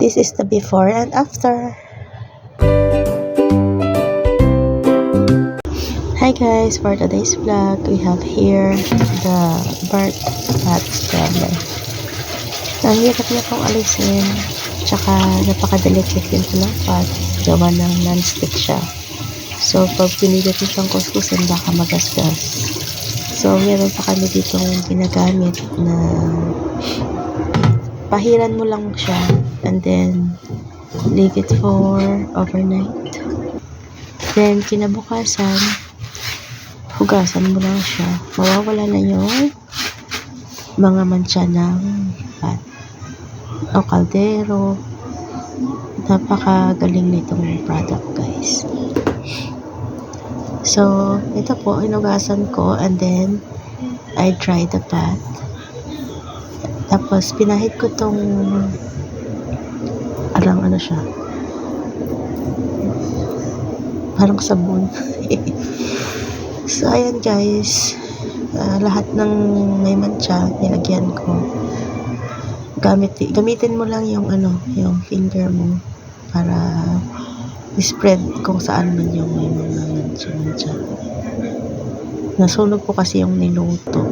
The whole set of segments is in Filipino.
This is the before and after. Hi guys, for today's vlog, we have here the bird pot scrubber. Ang hirap niya pong alisin, tsaka napaka-delicate din po ng pot, gawa ng non-stick siya. So, pag pinilit mo siyang kuskusin, baka magasgas. So, meron pa kami ditong ginagamit na pahiran mo lang siya and then leave it for overnight. Then, kinabukasan, hugasan mo lang siya. Mawawala na yung mga mancha ng pot o kaldero. Napakagaling nitong product, guys. So, ito po, inugasan ko and then I dry the pot. Tapos, pinahid ko tong ano siya, parang sabon. So, ayan guys, lahat ng may mancha, nilagyan ko. Gamitin mo lang yung yung finger mo para spread kung saan man yung may mga mancha. Nasunog po kasi yung niluto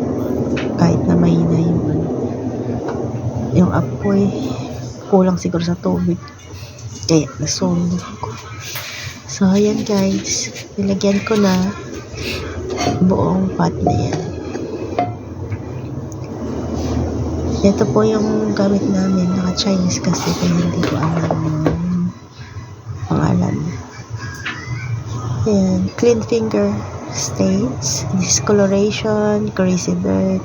kahit na mahina yung apoy, kulang siguro sa tubig kaya nasunog ko. So ayan guys, nilagyan ko na buong pot na yan. Ito po yung gamit namin, naka-Chinese kasi kaya hindi ko alam yung pangalan. Ayan, clean finger stains, discoloration, greasy dirt,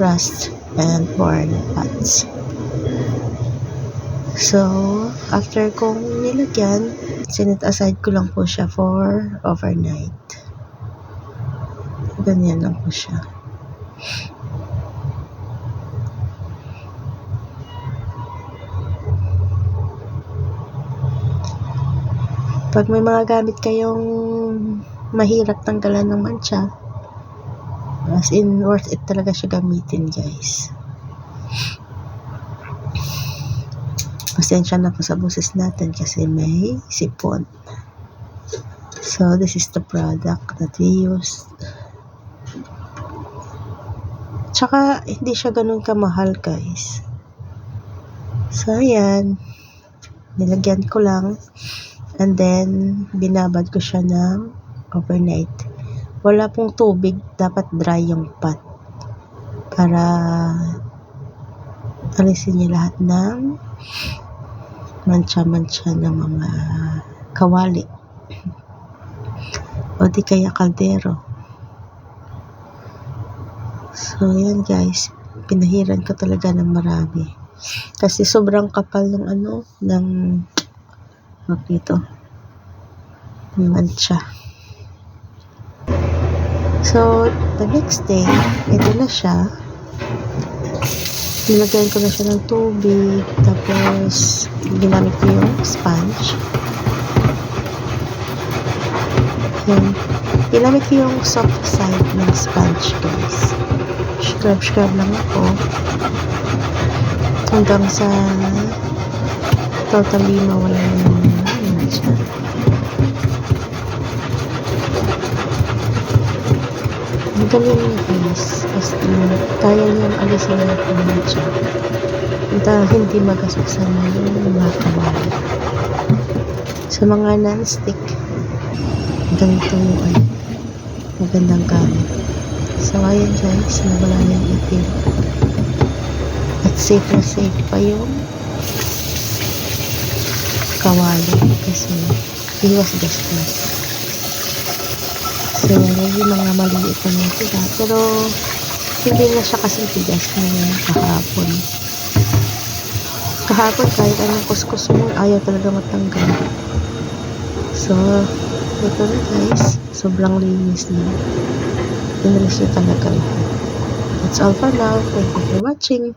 rust, and worn pots. So, after kong nilagyan, sinit aside ko lang po siya for overnight. Ganyan lang po siya. Pag may mga gamit kayong mahirap tanggalan ng mancha, as in worth it talaga siya gamitin, guys. Pasensya na po sa boses natin kasi may sipon. So this is the product that we used. Tsaka hindi siya ganun kamahal, guys. So ayan, nilagyan ko lang and then binabad ko siya ng overnight. Wala pong tubig, dapat dry yung pot para alisin niya lahat ng mancha-mancha ng mga kawali o di kaya kaldero. So yan guys, pinahiran ko talaga ng marami kasi sobrang kapal ng ng dito mancha. So the next day, ito na siya. Nilagyan ko na siya ng tubig, tapos ginamit ko yung sponge. Yan. Ginamit ko yung soft side ng sponge, guys. Scrub lang ako hanggang sa totally mawala yung mancha. Magaling niya guys, kasi kaya niyang alisin lahat ng mancha at hindi magasuksan yung mga kawali. Sa mga non-stick, ganito yung magandang gamit. So ayan guys, nawala na yung itim at safe na safe pa yung kawali kasi iwas gasgas. So, yung mga maliit na sila. Pero, hindi na siya kasing tigas na kahapon. Kahapon, kahit anong kuskus mo, ayaw talaga matanggal. So, ito na guys. Sobrang linis na. Pinalis niya talaga lahat. That's all for now. Thank you for watching.